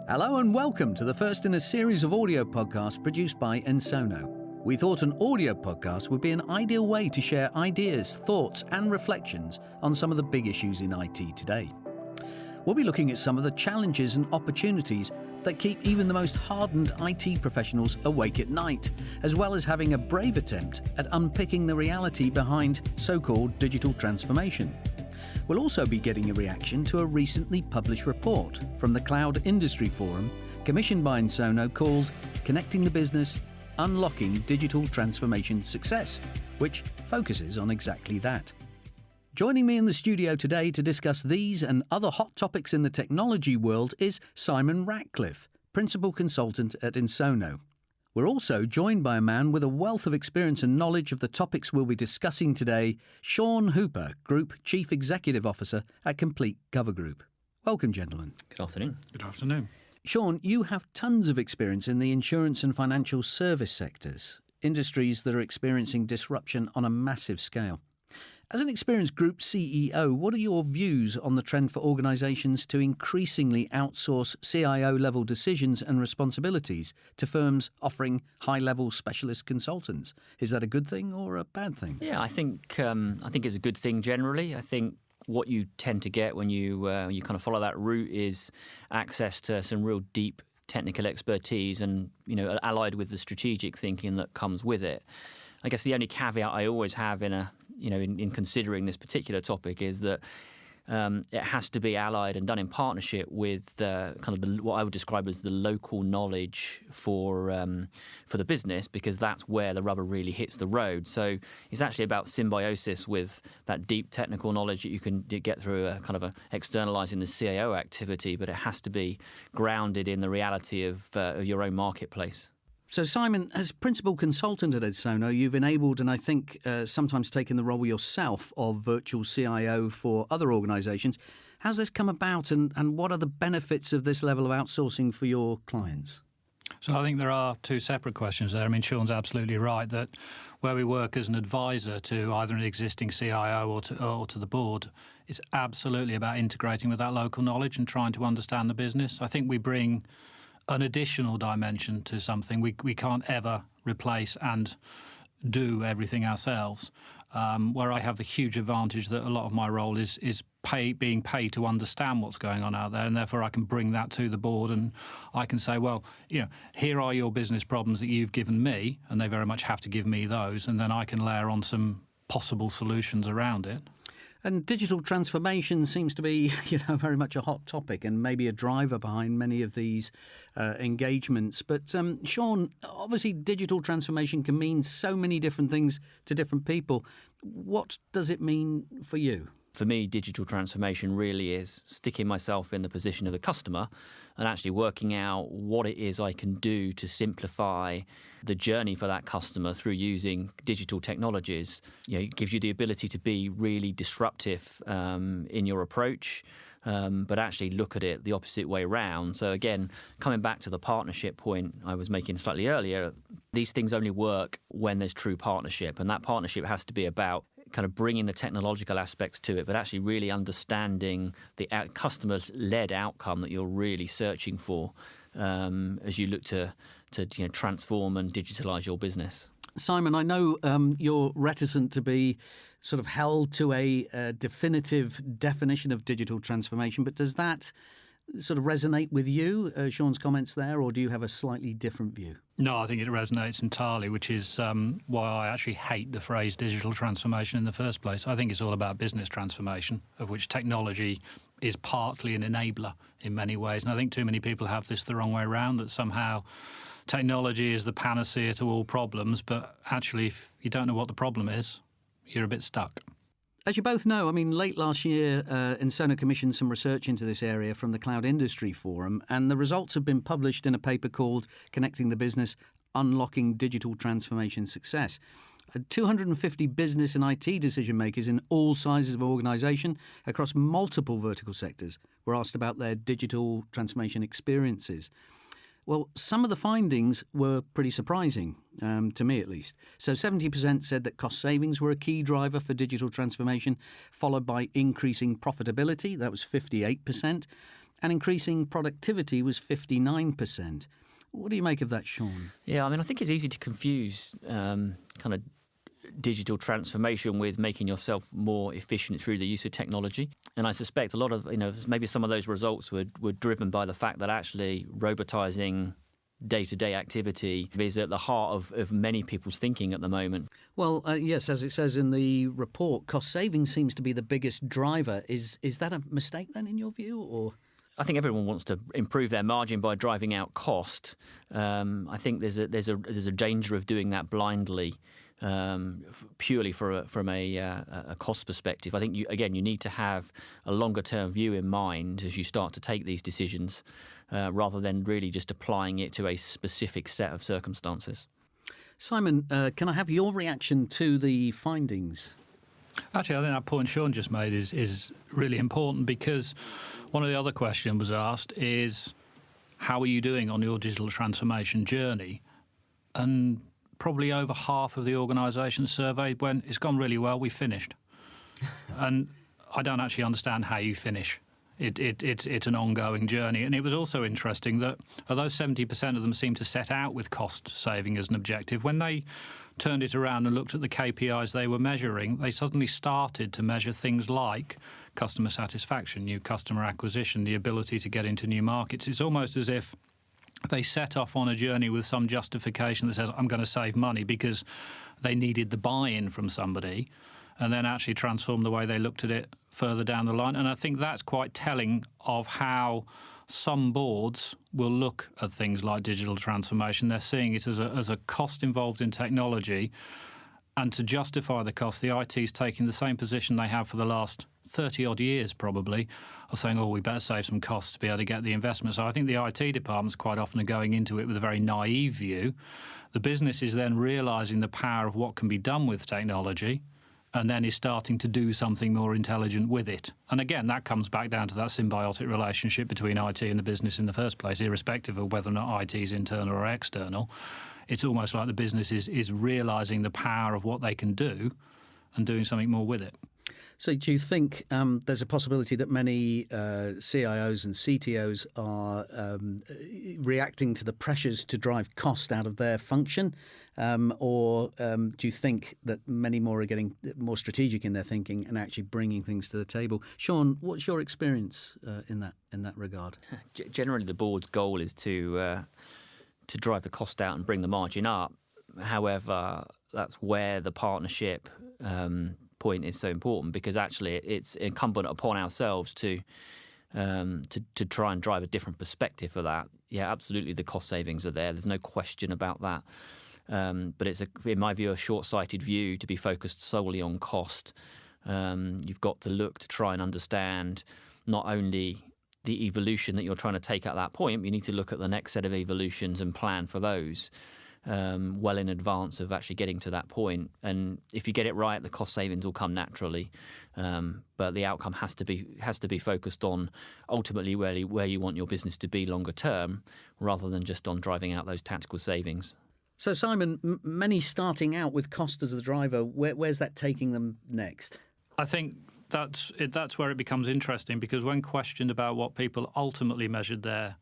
Hello and welcome to the first in a series of audio podcasts produced by Ensono. We thought an audio podcast would be an ideal way to share ideas, thoughts and reflections on some of the big issues in IT today. We'll be looking at some of the challenges and opportunities that keep even the most hardened IT professionals awake at night, as well as having a brave attempt at unpicking the reality behind so-called digital transformation. We'll also be getting a reaction to a recently published report from the Cloud Industry Forum commissioned by Ensono called Connecting the Business, Unlocking Digital Transformation Success, which focuses on exactly that. Joining me in the studio today to discuss these and other hot topics in the technology world is Simon Ratcliffe, Principal Consultant at Ensono. We're also joined by a man with a wealth of experience and knowledge of the topics we'll be discussing today, Shaun Hooper, Group Chief Executive Officer at Complete Cover Group. Welcome, gentlemen. Good afternoon. Good afternoon. Shaun, you have tons of experience in the insurance and financial service sectors, industries that are experiencing disruption on a massive scale. As an experienced group CEO, what are your views on the trend for organisations to increasingly outsource CIO-level decisions and responsibilities to firms offering high-level specialist consultants? Is that a good thing or a bad thing? Yeah, I think it's a good thing generally. I think what you tend to get when you kind of follow that route is access to some real deep technical expertise and, allied with the strategic thinking that comes with it. I guess the only caveat I always have in considering this particular topic is that it has to be allied and done in partnership with what I would describe as the local knowledge for the business, because that's where the rubber really hits the road. So it's actually about symbiosis with that deep technical knowledge that you can get through a kind of externalizing the CAO activity, but it has to be grounded in the reality of your own marketplace. So, Simon, as principal consultant at Ensono, you've enabled and I think sometimes taken the role yourself of virtual CIO for other organisations. How's this come about and what are the benefits of this level of outsourcing for your clients? So I think there are two separate questions there. I mean, Shaun's absolutely right that where we work as an advisor to either an existing CIO or to the board, it's absolutely about integrating with that local knowledge and trying to understand the business. I think we bring an additional dimension to something. We can't ever replace and do everything ourselves. Where I have the huge advantage that a lot of my role is being paid to understand what's going on out there, and therefore I can bring that to the board and I can say, well, here are your business problems that you've given me, and they very much have to give me those, and then I can layer on some possible solutions around it. And digital transformation seems to be, very much a hot topic and maybe a driver behind many of these engagements. But Shaun, obviously digital transformation can mean so many different things to different people. What does it mean for you? For me, digital transformation really is sticking myself in the position of the customer and actually working out what it is I can do to simplify the journey for that customer through using digital technologies. It gives you the ability to be really disruptive in your approach, but actually look at it the opposite way around. So again, coming back to the partnership point I was making slightly earlier, these things only work when there's true partnership, and that partnership has to be about kind of bringing the technological aspects to it, but actually really understanding the customer-led outcome that you're really searching for as you look to transform and digitalize your business. Simon, I know you're reticent to be sort of held to a definitive definition of digital transformation, but does that sort of resonate with you, Shaun's comments there, or do you have a slightly different view? No, I think it resonates entirely, which is why I actually hate the phrase digital transformation in the first place. I think it's all about business transformation, of which technology is partly an enabler in many ways. And I think too many people have this the wrong way around, that somehow technology is the panacea to all problems, but actually if you don't know what the problem is, you're a bit stuck. As you both know, late last year, Ensono commissioned some research into this area from the Cloud Industry Forum, and the results have been published in a paper called Connecting the Business, Unlocking Digital Transformation Success. 250 business and IT decision makers in all sizes of organisation across multiple vertical sectors were asked about their digital transformation experiences. Well, some of the findings were pretty surprising, to me at least. So 70% said that cost savings were a key driver for digital transformation, followed by increasing profitability. That was 58%. and increasing productivity was 59%. What do you make of that, Shaun? Yeah, I mean, I think it's easy to confuse kind of digital transformation with making yourself more efficient through the use of technology. And I suspect a lot of, maybe some of those results were driven by the fact that actually robotising day-to-day activity is at the heart of many people's thinking at the moment. Well, yes, as it says in the report, cost savings seems to be the biggest driver. Is that a mistake then, in your view, or...? I think everyone wants to improve their margin by driving out cost. I think there's a danger of doing that blindly, purely from a cost perspective. I think you need to have a longer term view in mind as you start to take these decisions, rather than really just applying it to a specific set of circumstances. Simon, can I have your reaction to the findings? Actually, I think that point Shaun just made is really important, because one of the other questions was asked is, how are you doing on your digital transformation journey? And probably over half of the organisations surveyed went, it's gone really well, we finished. And I don't actually understand how you finish. It's an ongoing journey. And it was also interesting that although 70% of them seemed to set out with cost saving as an objective, when they turned it around and looked at the KPIs they were measuring, they suddenly started to measure things like customer satisfaction, new customer acquisition, the ability to get into new markets. It's almost as if they set off on a journey with some justification that says, I'm going to save money, because they needed the buy-in from somebody, and then actually transform the way they looked at it further down the line. And I think that's quite telling of how some boards will look at things like digital transformation. They're seeing it as a cost involved in technology, and to justify the cost, the IT is taking the same position they have for the last 30-odd years probably, of saying, we better save some costs to be able to get the investment. So I think the IT departments quite often are going into it with a very naive view. The business is then realising the power of what can be done with technology, and then is starting to do something more intelligent with it. And again, that comes back down to that symbiotic relationship between IT and the business in the first place, irrespective of whether or not IT is internal or external. It's almost like the business is realising the power of what they can do and doing something more with it. So do you think there's a possibility that many CIOs and CTOs are reacting to the pressures to drive cost out of their function? Or do you think that many more are getting more strategic in their thinking and actually bringing things to the table? Shaun, what's your experience in that regard? Generally, the board's goal is to drive the cost out and bring the margin up. However, that's where the partnership point is so important, because actually it's incumbent upon ourselves to try and drive a different perspective for that. Yeah, absolutely, the cost savings are there. There's no question about that. But it's, in my view, a short-sighted view to be focused solely on cost. You've got to look to try and understand not only the evolution that you're trying to take at that point, but you need to look at the next set of evolutions and plan for those well in advance of actually getting to that point. And if you get it right, the cost savings will come naturally. But the outcome has to be focused on ultimately where you want your business to be longer term, rather than just on driving out those tactical savings. So, Simon, many starting out with cost as the driver, where's that taking them next? I think that's where it becomes interesting, because when questioned about what people ultimately measured their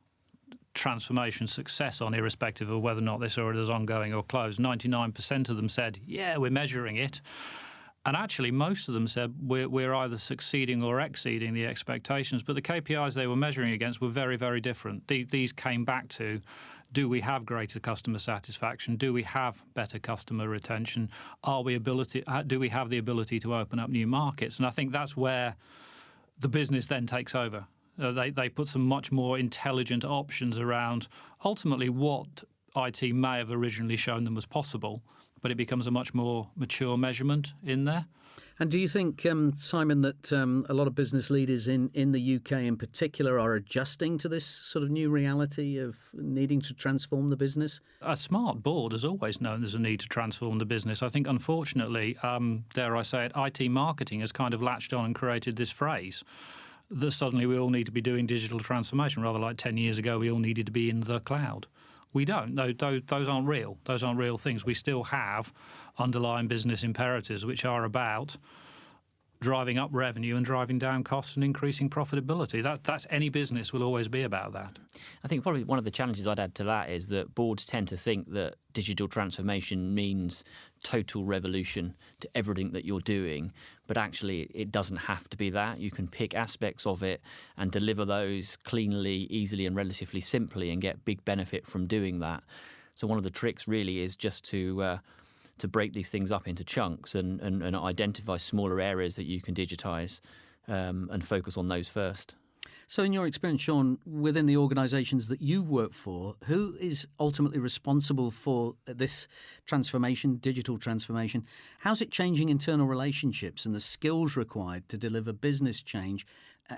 transformation success on, irrespective of whether or not they saw it as ongoing or closed, 99% of them said, yeah, we're measuring it. And actually, most of them said we're either succeeding or exceeding the expectations. But the KPIs they were measuring against were very, very different. These came back to, do we have greater customer satisfaction? Do we have better customer retention? Do we have the ability to open up new markets? And I think that's where the business then takes over. They put some much more intelligent options around ultimately what IT may have originally shown them was possible, but it becomes a much more mature measurement in there. And do you think, Simon, that a lot of business leaders in the UK in particular are adjusting to this sort of new reality of needing to transform the business? A smart board has always known there's a need to transform the business. I think, unfortunately, dare I say it, IT marketing has kind of latched on and created this phrase that suddenly we all need to be doing digital transformation, rather like 10 years ago we all needed to be in the cloud. We don't. No, those aren't real. Those aren't real things. We still have underlying business imperatives which are about driving up revenue and driving down costs and increasing profitability. That's any business will always be about that. I think probably one of the challenges I'd add to that is that boards tend to think that digital transformation means total revolution to everything that you're doing, but actually it doesn't have to be that. You can pick aspects of it and deliver those cleanly, easily and relatively simply and get big benefit from doing that. So one of the tricks really is just to break these things up into chunks and identify smaller areas that you can digitise and focus on those first. So in your experience, Shaun, within the organisations that you work for, who is ultimately responsible for this transformation, digital transformation? How's it changing internal relationships and the skills required to deliver business change?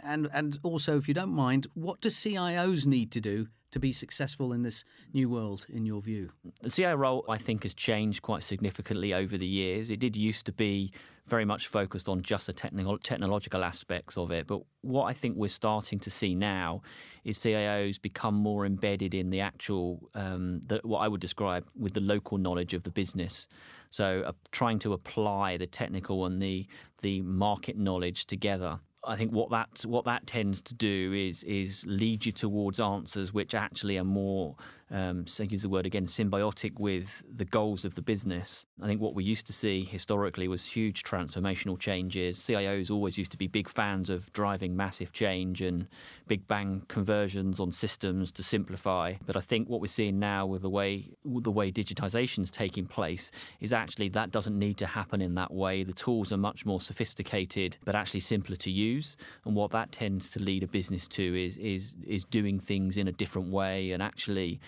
And also, if you don't mind, what do CIOs need to do to be successful in this new world, in your view? The CIO role, I think, has changed quite significantly over the years. It did used to be very much focused on just the technological aspects of it. But what I think we're starting to see now is CIOs become more embedded in the actual, what I would describe with the local knowledge of the business. So trying to apply the technical and the market knowledge together. I think what that tends to do is lead you towards answers which actually are more, so use the word again, symbiotic with the goals of the business. I think what we used to see historically was huge transformational changes. CIOs always used to be big fans of driving massive change and big bang conversions on systems to simplify. But I think what we're seeing now with the way digitisation is taking place is actually that doesn't need to happen in that way. The tools are much more sophisticated, but actually simpler to use. And what that tends to lead a business to is doing things in a different way and actually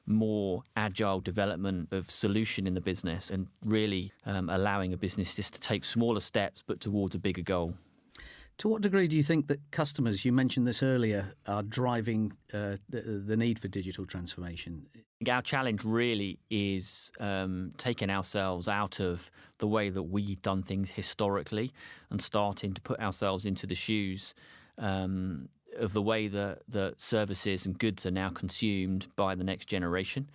more agile development of solution in the business and really allowing a business just to take smaller steps but towards a bigger goal. To what degree do you think that customers, you mentioned this earlier, are driving the need for digital transformation? Our challenge really is taking ourselves out of the way that we've done things historically and starting to put ourselves into the shoes of the way that services and goods are now consumed by the next generation.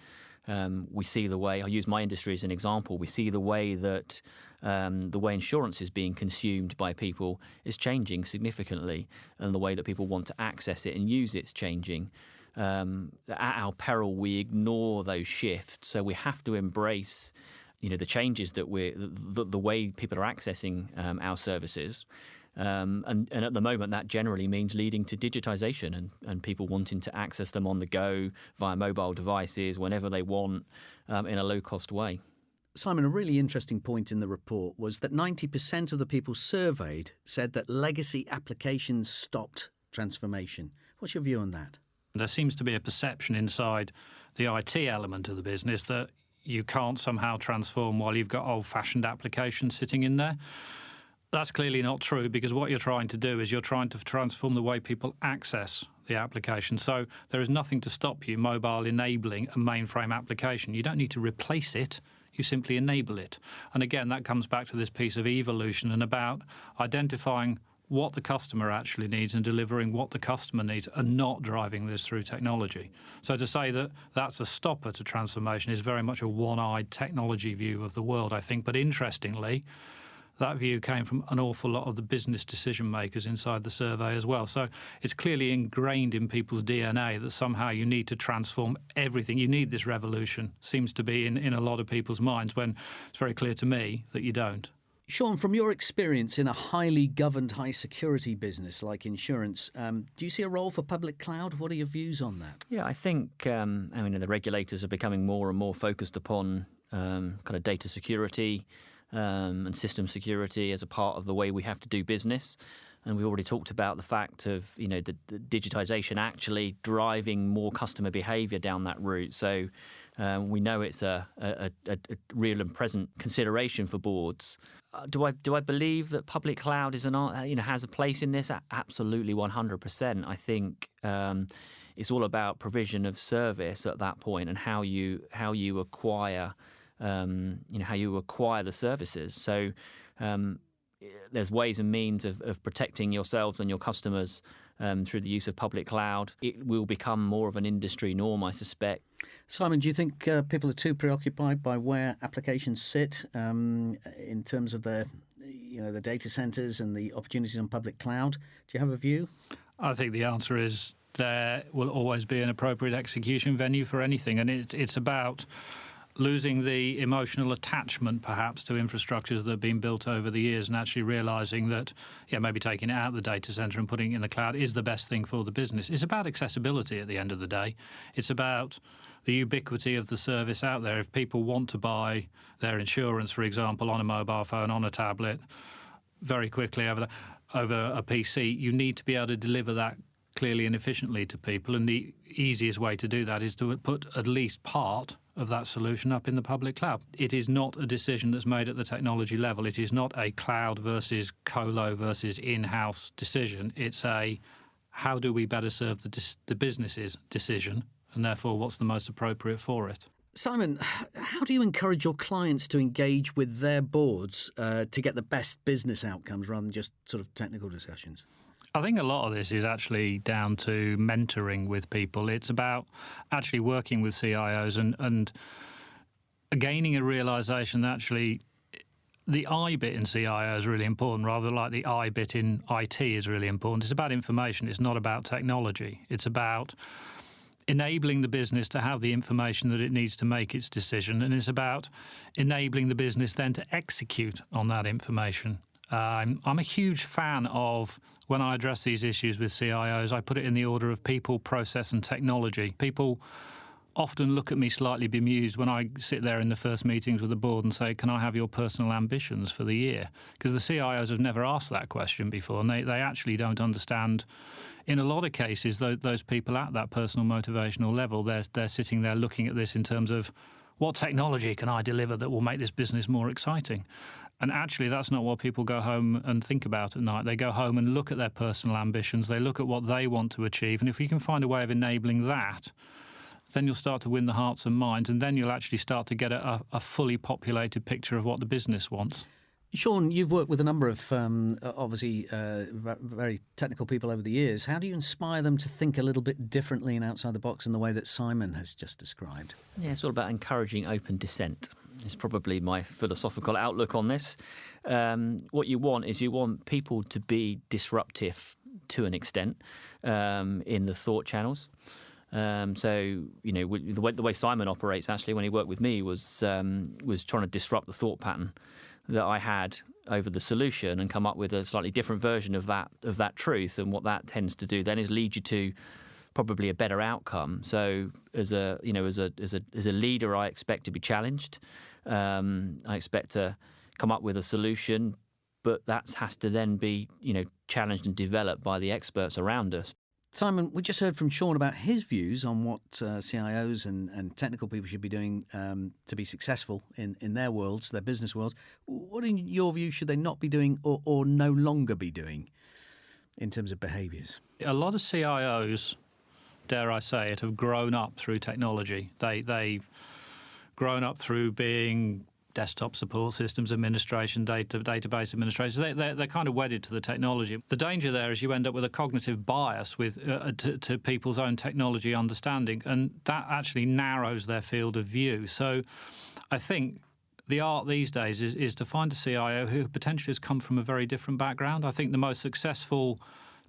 We see the way, I'll use my industry as an example, we see the way that the way insurance is being consumed by people is changing significantly, and the way that people want to access it and use it's changing. At our peril, we ignore those shifts. So we have to embrace, the changes that the way people are accessing our services. And at the moment, that generally means leading to digitisation and people wanting to access them on the go via mobile devices whenever they want in a low-cost way. Simon, a really interesting point in the report was that 90% of the people surveyed said that legacy applications stopped transformation. What's your view on that? There seems to be a perception inside the IT element of the business that you can't somehow transform while you've got old-fashioned applications sitting in there. That's clearly not true, because what you're trying to do is you're trying to transform the way people access the application. So there is nothing to stop you mobile enabling a mainframe application. You don't need to replace it. You simply enable it. And again, that comes back to this piece of evolution and about identifying what the customer actually needs and delivering what the customer needs and not driving this through technology. So to say that that's a stopper to transformation is very much a one-eyed technology view of the world, I think. But interestingly, that view came from an awful lot of the business decision makers inside the survey as well. So it's clearly ingrained in people's DNA that somehow you need to transform everything. You need this revolution. Seems to be in a lot of people's minds, when it's very clear to me that you don't. Shaun, from your experience in a highly governed, high-security business like insurance, do you see a role for public cloud? What are your views on that? Yeah, I think the regulators are becoming more and more focused upon kind of data security and system security as a part of the way we have to do business. And we already talked about the fact of, the digitisation actually driving more customer behaviour down that route. So we know it's a real and present consideration for boards. Do I believe that public cloud is has a place in this? Absolutely, 100%. I think it's all about provision of service at that point and how you acquire the services. So there's ways and means of protecting yourselves and your customers through the use of public cloud. It will become more of an industry norm, I suspect. Simon, do you think people are too preoccupied by where applications sit in terms of their the data centres and the opportunities on public cloud. Do you have a view? I think the answer is there will always be an appropriate execution venue for anything, and it's about losing the emotional attachment perhaps to infrastructures that have been built over the years and actually realising that, maybe taking it out of the data centre and putting it in the cloud is the best thing for the business. It's about accessibility at the end of the day. It's about the ubiquity of the service out there. If people want to buy their insurance, for example, on a mobile phone, on a tablet, very quickly over a PC, you need to be able to deliver that clearly and efficiently to people. And the easiest way to do that is to put at least part of that solution up in the public cloud. It is not a decision that's made at the technology level. It is not a cloud versus colo versus in-house decision. It's a how do we better serve the business's decision, and therefore what's the most appropriate for it. Simon, how do you encourage your clients to engage with their boards to get the best business outcomes rather than just sort of technical discussions? I think a lot of this is actually down to mentoring with people. It's about actually working with CIOs and gaining a realisation that actually the I bit in CIO is really important, rather like the I bit in IT is really important. It's about information. It's not about technology. It's about enabling the business to have the information that it needs to make its decision, and it's about enabling the business then to execute on that information. I'm a huge fan of, when I address these issues with CIOs, I put it in the order of people, process and technology. People often look at me slightly bemused when I sit there in the first meetings with the board and say, can I have your personal ambitions for the year? Because the CIOs have never asked that question before, and they actually don't understand. In a lot of cases, those people at that personal motivational level, they're sitting there looking at this in terms of, what technology can I deliver that will make this business more exciting? And actually, that's not what people go home and think about at night. They go home and look at their personal ambitions. They look at what they want to achieve. And if we can find a way of enabling that, then you'll start to win the hearts and minds. And then you'll actually start to get a fully populated picture of what the business wants. Shaun, you've worked with a number of, very technical people over the years. How do you inspire them to think a little bit differently and outside the box in the way that Simon has just described? Yeah, it's all about encouraging open dissent. It's probably my philosophical outlook on this. What you want is people to be disruptive to an extent in the thought channels. The way Simon operates, actually, when he worked with me, was trying to disrupt the thought pattern that I had over the solution and come up with a slightly different version of that truth. And what that tends to do then is lead you to probably a better outcome. So as a leader, I expect to be challenged. I expect to come up with a solution, but that has to then be challenged and developed by the experts around us. Simon, we just heard from Shaun about his views on what CIOs and technical people should be doing to be successful in their worlds, their business worlds. What, in your view, should they not be doing or no longer be doing in terms of behaviours? A lot of CIOs, dare I say it, have grown up through technology. They've grown up through being desktop support systems administration, database administration. They're kind of wedded to the technology. The danger there is you end up with a cognitive bias to people's own technology understanding, and that actually narrows their field of view. So I think the art these days is to find a CIO who potentially has come from a very different background. I think the most successful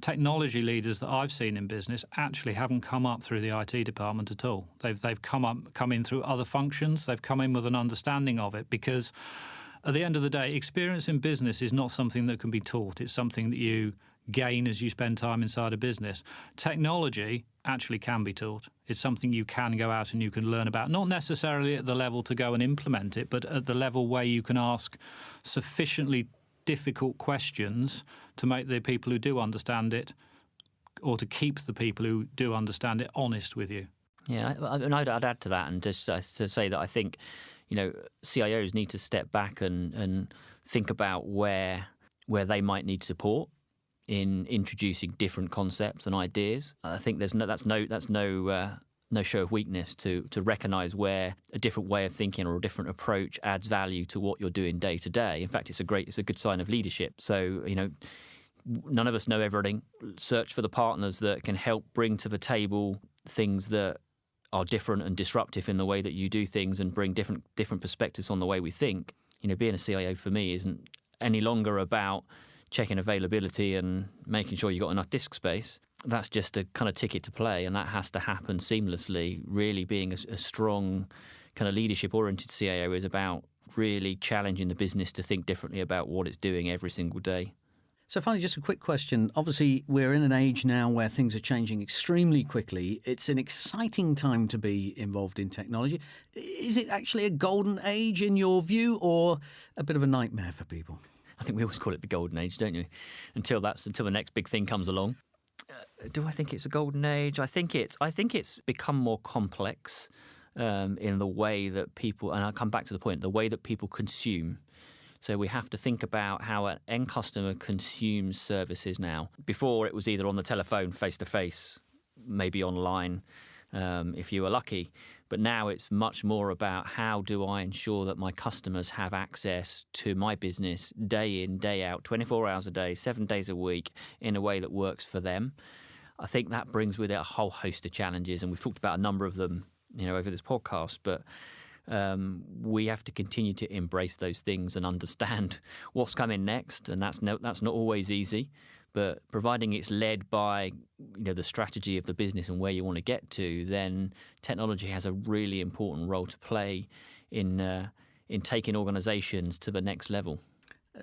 technology leaders that I've seen in business actually haven't come up through the IT department at all. They've come in through other functions. They've come in with an understanding of it, because at the end of the day, experience in business is not something that can be taught. It's something that you gain as you spend time inside a business. Technology actually can be taught. It's something you can go out and you can learn about, not necessarily at the level to go and implement it, but at the level where you can ask sufficiently difficult questions to make the people who do understand it, or to keep the people who do understand it, honest with you. Yeah, and I'd add to that, and just to say that I think, CIOs need to step back and think about where they might need support in introducing different concepts and ideas. I think that's no show of weakness to recognise where a different way of thinking or a different approach adds value to what you're doing day to day. In fact, it's a good sign of leadership. So, none of us know everything. Search for the partners that can help bring to the table things that are different and disruptive in the way that you do things, and bring different perspectives on the way we think. Being a CIO for me isn't any longer about checking availability and making sure you've got enough disk space. That's just a kind of ticket to play, and that has to happen seamlessly. Really being a strong kind of leadership-oriented CIO is about really challenging the business to think differently about what it's doing every single day. So finally, just a quick question. Obviously, we're in an age now where things are changing extremely quickly. It's an exciting time to be involved in technology. Is it actually a golden age in your view, or a bit of a nightmare for people? I think we always call it the golden age, don't you? Until the next big thing comes along. Do I think it's a golden age? I think it's become more complex in the way that people, and I'll come back to the point, the way that people consume. So we have to think about how an end customer consumes services now. Before, it was either on the telephone, face-to-face, maybe online, if you were lucky. But now it's much more about how do I ensure that my customers have access to my business day in, day out, 24 hours a day, 7 days a week, in a way that works for them. I think that brings with it a whole host of challenges, and we've talked about a number of them, over this podcast. But we have to continue to embrace those things and understand what's coming next, and that's not always easy. But providing it's led by the strategy of the business and where you want to get to, then technology has a really important role to play in taking organisations to the next level.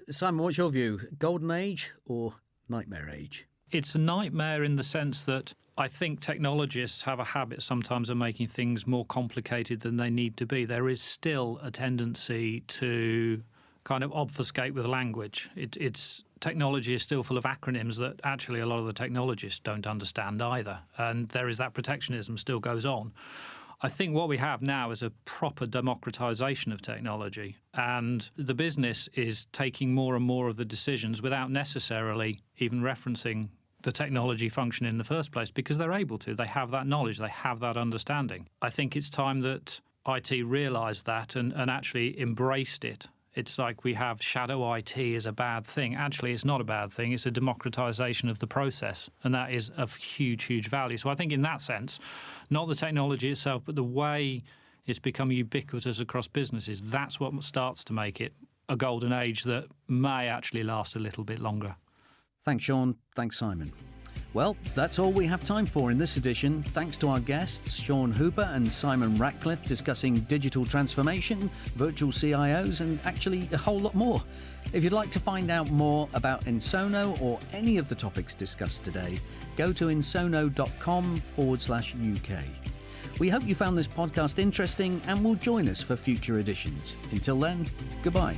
Simon, what's your view? Golden age or nightmare age? It's a nightmare in the sense that I think technologists have a habit sometimes of making things more complicated than they need to be. There is still a tendency to kind of obfuscate with language. Technology is still full of acronyms that actually a lot of the technologists don't understand either. And there is that protectionism still goes on. I think what we have now is a proper democratization of technology, and the business is taking more and more of the decisions without necessarily even referencing the technology function in the first place, because they're able to. They have that knowledge. They have that understanding. I think it's time that IT realised that and actually embraced it. It's like we have shadow IT as a bad thing. Actually, it's not a bad thing. It's a democratization of the process, and that is of huge, huge value. So I think in that sense, not the technology itself, but the way it's become ubiquitous across businesses, that's what starts to make it a golden age that may actually last a little bit longer. Thanks, Shaun. Thanks, Simon. Well, that's all we have time for in this edition. Thanks to our guests, Shaun Hooper and Simon Ratcliffe, discussing digital transformation, virtual CIOs, and actually a whole lot more. If you'd like to find out more about Ensono or any of the topics discussed today, go to ensono.com/UK. We hope you found this podcast interesting and will join us for future editions. Until then, goodbye.